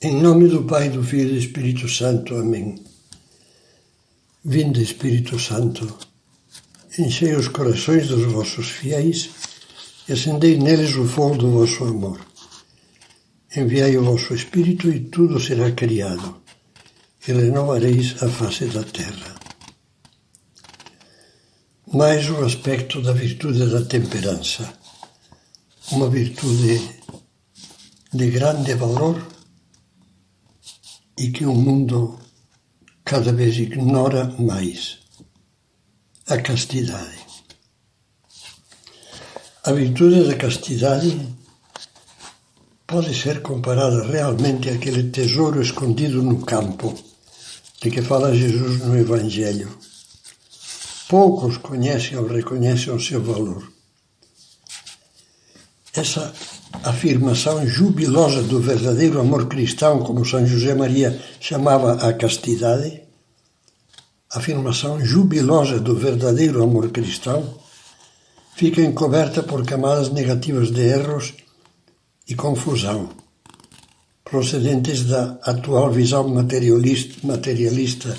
Em nome do Pai, do Filho e do Espírito Santo. Amém. Vinde, Espírito Santo, enchei os corações dos vossos fiéis e acendei neles o fogo do vosso amor. Enviai o vosso Espírito e tudo será criado, e renovareis a face da terra. Mais o aspecto da virtude da temperança, uma virtude de grande valor e que o mundo cada vez ignora mais: a castidade. A virtude da castidade pode ser comparada realmente àquele tesouro escondido no campo de que fala Jesus no Evangelho. Poucos conhecem ou reconhecem o seu valor. Essa afirmação jubilosa do verdadeiro amor cristão, como São José Maria chamava a castidade, afirmação jubilosa do verdadeiro amor cristão, fica encoberta por camadas negativas de erros e confusão, procedentes da atual visão materialista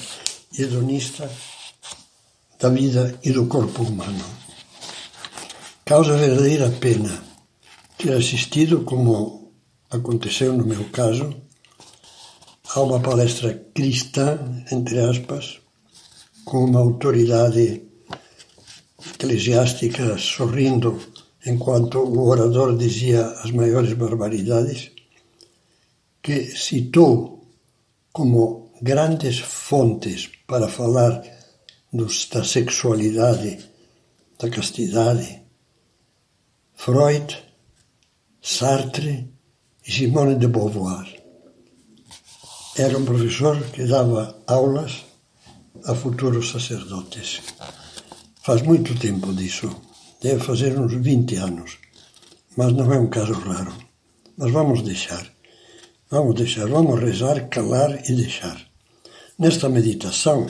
e hedonista da vida e do corpo humano. Causa verdadeira pena ter assistido, como aconteceu no meu caso, a uma palestra cristã, entre aspas, com uma autoridade eclesiástica sorrindo enquanto o orador dizia as maiores barbaridades, que citou como grandes fontes para falar da sexualidade, da castidade, Freud, Sartre e Simone de Beauvoir. Era um professor que dava aulas a futuros sacerdotes. Faz muito tempo disso, deve fazer uns 20 anos, mas não é um caso raro. Mas vamos rezar, calar e deixar. Nesta meditação,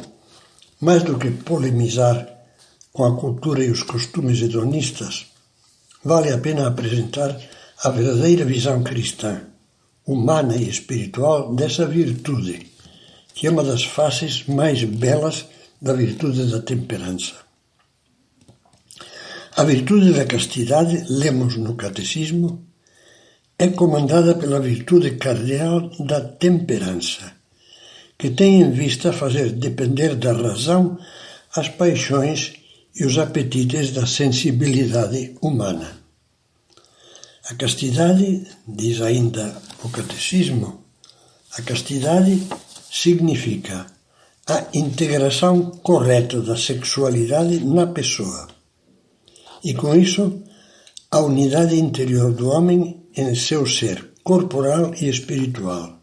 mais do que polemizar com a cultura e os costumes hedonistas, vale a pena apresentar a verdadeira visão cristã, humana e espiritual dessa virtude, que é uma das faces mais belas da virtude da temperança. A virtude da castidade, lemos no Catecismo, é comandada pela virtude cardeal da temperança, que tem em vista fazer depender da razão as paixões e os apetites da sensibilidade humana. A castidade, diz ainda o Catecismo, a castidade significa a integração correta da sexualidade na pessoa e, com isso, a unidade interior do homem em seu ser corporal e espiritual.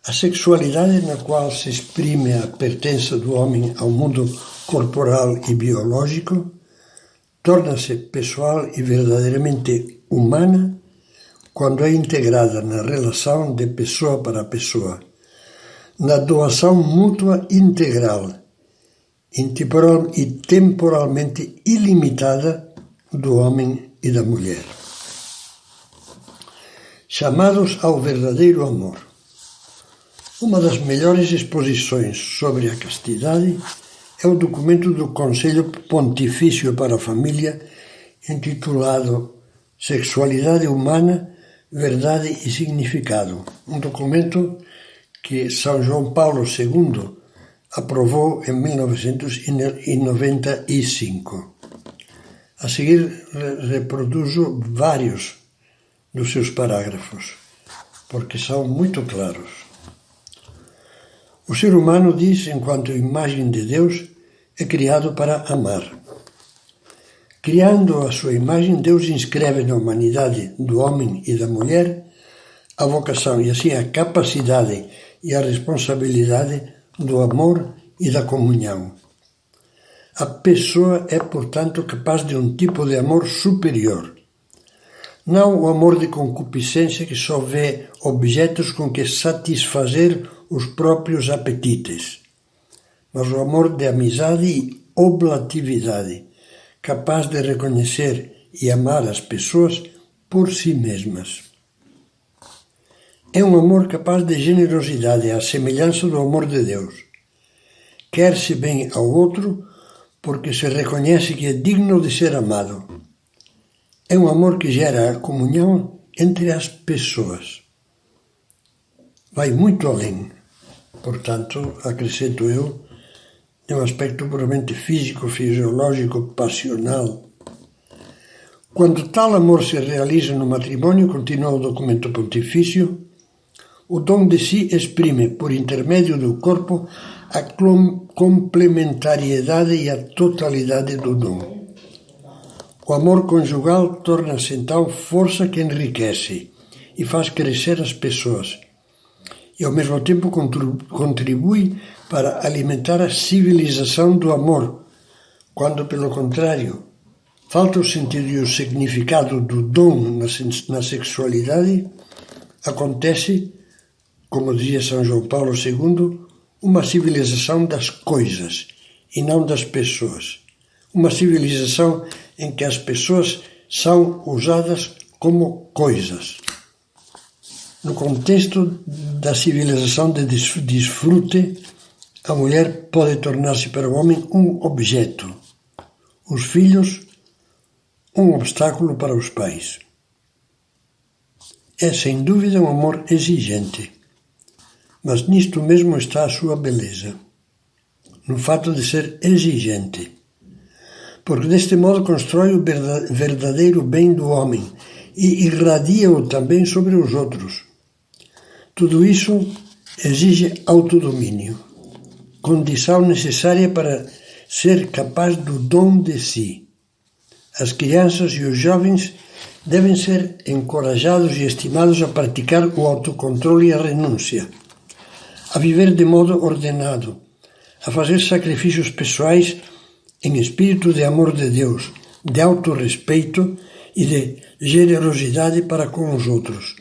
A sexualidade na qual se exprime a pertença do homem ao mundo corporal e biológico torna-se pessoal e verdadeiramente humana quando é integrada na relação de pessoa para pessoa, na doação mútua integral e temporalmente ilimitada do homem e da mulher. Chamados ao verdadeiro amor. Uma das melhores exposições sobre a castidade é o documento do Conselho Pontifício para a Família, intitulado Sexualidade Humana, Verdade e Significado, um documento que São João Paulo II aprovou em 1995. A seguir reproduzo vários dos seus parágrafos, porque são muito claros. O ser humano, diz, enquanto imagem de Deus, é criado para amar. Criando a sua imagem, Deus inscreve na humanidade do homem e da mulher a vocação e assim a capacidade e a responsabilidade do amor e da comunhão. A pessoa é, portanto, capaz de um tipo de amor superior. Não o amor de concupiscência que só vê objetos com que satisfazer os próprios apetites, mas o amor de amizade e oblatividade, capaz de reconhecer e amar as pessoas por si mesmas. É um amor capaz de generosidade, à semelhança do amor de Deus. Quer-se bem ao outro porque se reconhece que é digno de ser amado. É um amor que gera a comunhão entre as pessoas. Vai muito além. Portanto, acrescento eu, de um aspecto puramente físico, fisiológico, passional. Quando tal amor se realiza no matrimônio, continua o documento pontifício, o dom de si exprime, por intermédio do corpo, a complementariedade e a totalidade do dom. O amor conjugal torna-se então força que enriquece e faz crescer as pessoas, e ao mesmo tempo contribui para alimentar a civilização do amor, quando, pelo contrário, falta o sentido e o significado do dom na sexualidade, acontece, como dizia São João Paulo II, uma civilização das coisas e não das pessoas. Uma civilização em que as pessoas são usadas como coisas. No contexto da civilização de desfrute, a mulher pode tornar-se para o homem um objeto, os filhos um obstáculo para os pais. É sem dúvida um amor exigente, mas nisto mesmo está a sua beleza, no fato de ser exigente, porque deste modo constrói o verdadeiro bem do homem e irradia-o também sobre os outros. Tudo isso exige autodomínio, condição necessária para ser capaz do dom de si. As crianças e os jovens devem ser encorajados e estimados a praticar o autocontrole e a renúncia, a viver de modo ordenado, a fazer sacrifícios pessoais em espírito de amor de Deus, de autorrespeito e de generosidade para com os outros,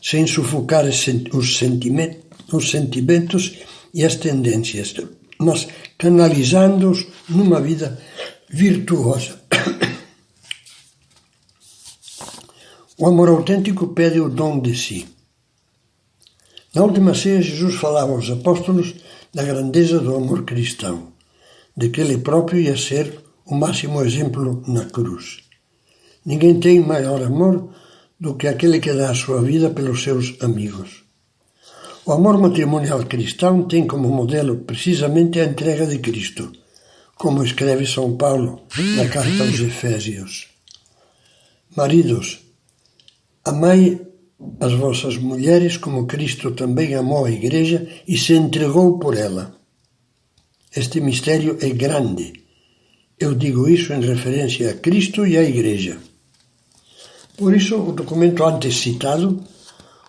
sem sufocar os sentimentos e as tendências, mas canalizando-os numa vida virtuosa. O amor autêntico pede o dom de si. Na última ceia, Jesus falava aos apóstolos da grandeza do amor cristão, de que ele próprio ia ser o máximo exemplo na cruz. Ninguém tem maior amor do que aquele que dá a sua vida pelos seus amigos. O amor matrimonial cristão tem como modelo precisamente a entrega de Cristo, como escreve São Paulo na carta aos Efésios. Maridos, amai as vossas mulheres como Cristo também amou a Igreja e se entregou por ela. Este mistério é grande. Eu digo isso em referência a Cristo e à Igreja. Por isso, o documento antes citado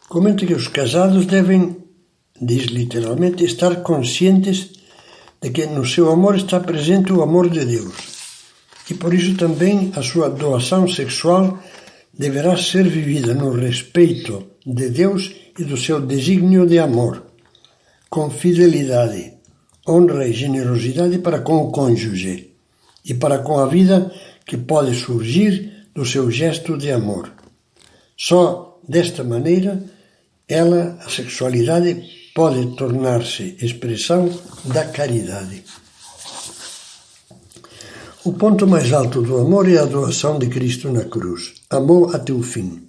comenta que os casados devem, diz literalmente, estar conscientes de que no seu amor está presente o amor de Deus. E por isso também a sua doação sexual deverá ser vivida no respeito de Deus e do seu desígnio de amor, com fidelidade, honra e generosidade para com o cônjuge e para com a vida que pode surgir do seu gesto de amor. Só desta maneira, a sexualidade, pode tornar-se expressão da caridade. O ponto mais alto do amor é a doação de Cristo na cruz. Amou até o fim,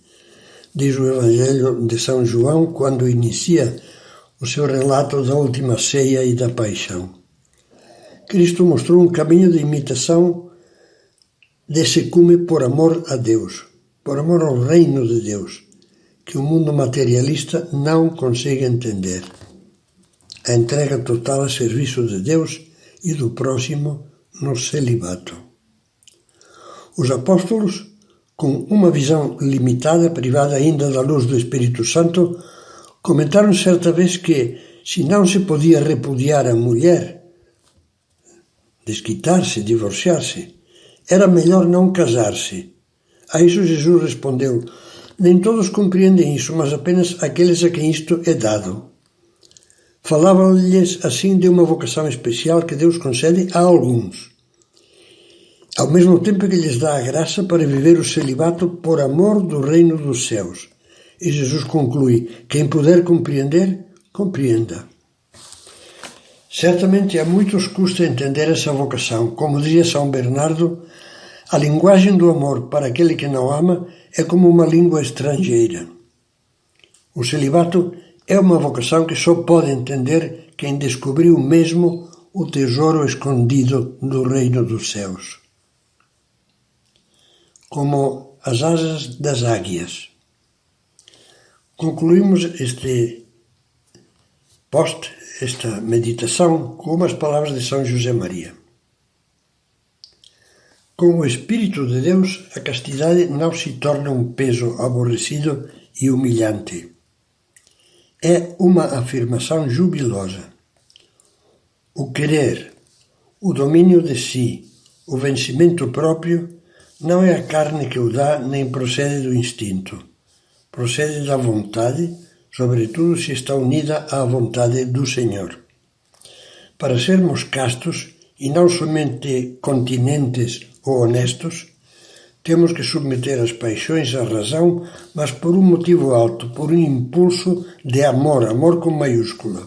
diz o Evangelho de São João quando inicia o seu relato da última ceia e da paixão. Cristo mostrou um caminho de imitação de se cume por amor a Deus, por amor ao reino de Deus, que o mundo materialista não consegue entender. A entrega total a serviço de Deus e do próximo no celibato. Os apóstolos, com uma visão limitada, privada ainda da luz do Espírito Santo, comentaram certa vez que, se não se podia repudiar a mulher, desquitar-se, divorciar-se, era melhor não casar-se. A isso Jesus respondeu: nem todos compreendem isso, mas apenas aqueles a quem isto é dado. Falava-lhes assim de uma vocação especial que Deus concede a alguns, ao mesmo tempo que lhes dá a graça para viver o celibato por amor do reino dos céus, E Jesus conclui: quem puder compreender, compreenda. Certamente a muitos custa entender essa vocação. Como dizia São Bernardo, a linguagem do amor para aquele que não ama é como uma língua estrangeira. O celibato é uma vocação que só pode entender quem descobriu mesmo o tesouro escondido do reino dos céus. Como as asas das águias. Concluímos esta meditação com umas palavras de São José Maria. Com o Espírito de Deus, a castidade não se torna um peso aborrecido e humilhante. É uma afirmação jubilosa. O querer, o domínio de si, o vencimento próprio, não é a carne que o dá nem procede do instinto. Procede da vontade, sobretudo se está unida à vontade do Senhor. Para sermos castos, e não somente continentes ou honestos, temos que submeter as paixões à razão, mas por um motivo alto, por um impulso de amor, amor com maiúscula.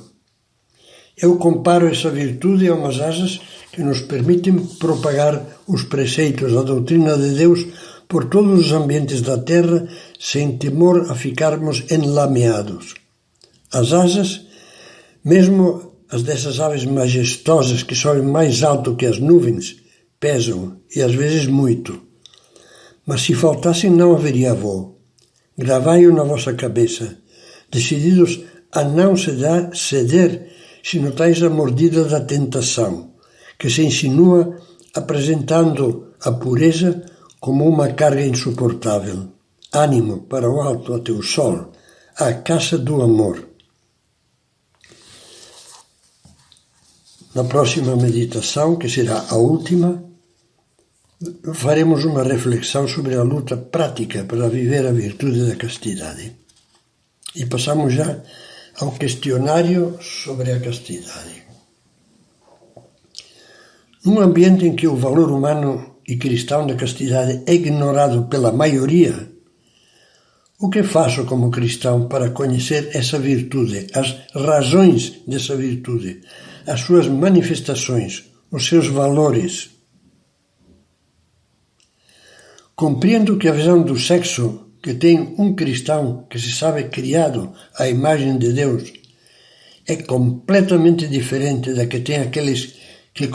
Eu comparo essa virtude a umas asas que nos permitem propagar os preceitos da doutrina de Deus por todos os ambientes da terra, sem temor a ficarmos enlameados. As asas, mesmo as dessas aves majestosas que sobem mais alto que as nuvens, pesam, e às vezes muito. Mas se faltassem não haveria voo. Gravai-o na vossa cabeça, decididos a não ceder se notais a mordida da tentação, que se insinua apresentando a pureza como uma carga insuportável. Ânimo para o alto até o sol, à caça do amor. Na próxima meditação, que será a última, faremos uma reflexão sobre a luta prática para viver a virtude da castidade. E passamos já ao questionário sobre a castidade. Num ambiente em que o valor humano e cristão da castidade é ignorado pela maioria, o que faço como cristão para conhecer essa virtude, as razões dessa virtude, as suas manifestações, os seus valores? Compreendo que a visão do sexo que tem um cristão que se sabe criado à imagem de Deus é completamente diferente da que tem aqueles que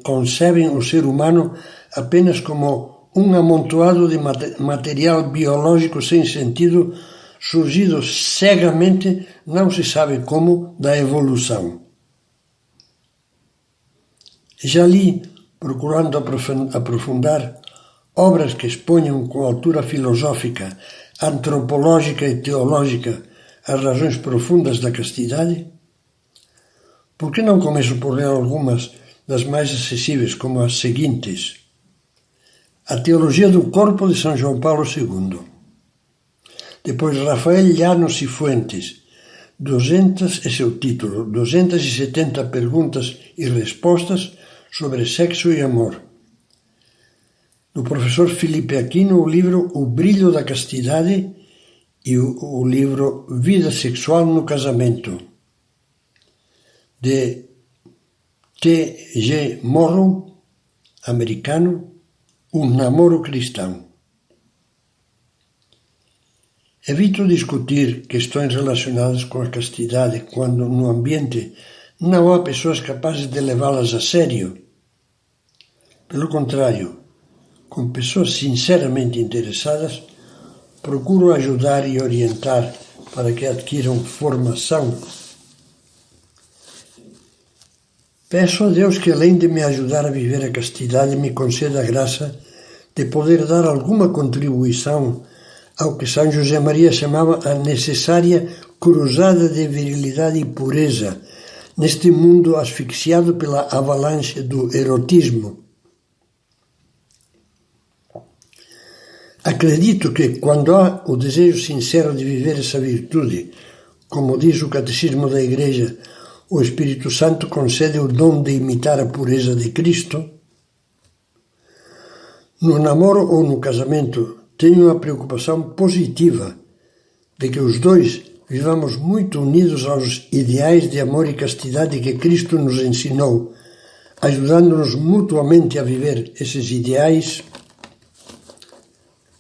concebem o ser humano apenas como um amontoado de material biológico sem sentido, surgido cegamente, não se sabe como, da evolução. Já li, procurando aprofundar, obras que exponham com altura filosófica, antropológica e teológica as razões profundas da castidade? Por que não começo por ler algumas das mais acessíveis, como as seguintes? A Teologia do Corpo, de São João Paulo II. Depois, Rafael Llanos e Fuentes, esse é o título, 270 perguntas e respostas sobre sexo e amor. Do professor Felipe Aquino, o livro O Brilho da Castidade e o livro Vida Sexual no Casamento, de T.G. Morrow, americano, Um Namoro Cristão. Evito discutir questões relacionadas com a castidade quando no ambiente não há pessoas capazes de levá-las a sério. Pelo contrário, com pessoas sinceramente interessadas, procuro ajudar e orientar para que adquiram formação. Peço a Deus que, além de me ajudar a viver a castidade, me conceda a graça de poder dar alguma contribuição ao que São José Maria chamava a necessária cruzada de virilidade e pureza neste mundo asfixiado pela avalanche do erotismo. Acredito que, quando há o desejo sincero de viver essa virtude, como diz o Catecismo da Igreja, o Espírito Santo concede o dom de imitar a pureza de Cristo. No namoro ou no casamento, tenho a preocupação positiva de que os dois vivamos muito unidos aos ideais de amor e castidade que Cristo nos ensinou, ajudando-nos mutuamente a viver esses ideais.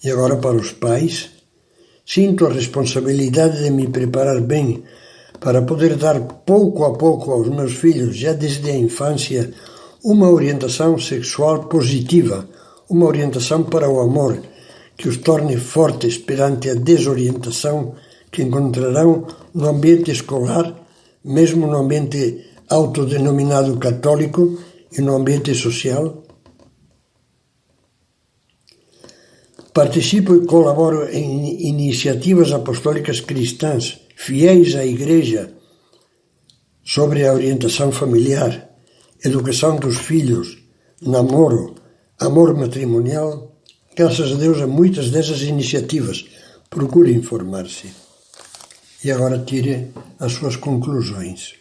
E agora para os pais, sinto a responsabilidade de me preparar bem para poder dar pouco a pouco aos meus filhos, já desde a infância, uma orientação sexual positiva, uma orientação para o amor, que os torne fortes perante a desorientação que encontrarão no ambiente escolar, mesmo no ambiente autodenominado católico e no ambiente social. Participo e colaboro em iniciativas apostólicas cristãs, fiéis à Igreja, sobre a orientação familiar, educação dos filhos, namoro, amor matrimonial. Graças a Deus a muitas dessas iniciativas. Procure informar-se. E agora tire as suas conclusões.